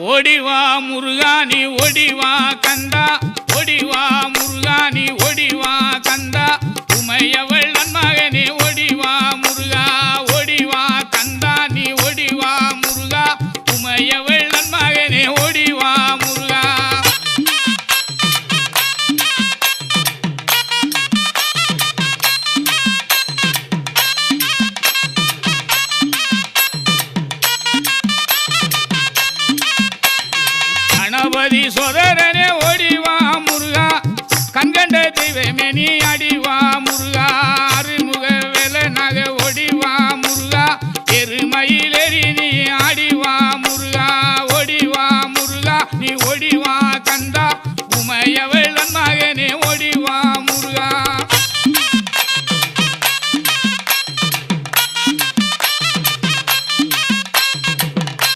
ஓடிவா முருகானி ஓடிவா கந்தா ஓடிவா முருகானி ஓடிவா கந்தா உமையவள் நன்மகனே ஓடிவா முருகா ஓடிவா கந்தா நீ ஓடிவா முருகா உமையவள் நன்மகனே ஓடிவா முருகா கணபதி சோதரனே ஓடிவா முருகா கண்கண்ட தெய்வமே நீ அடி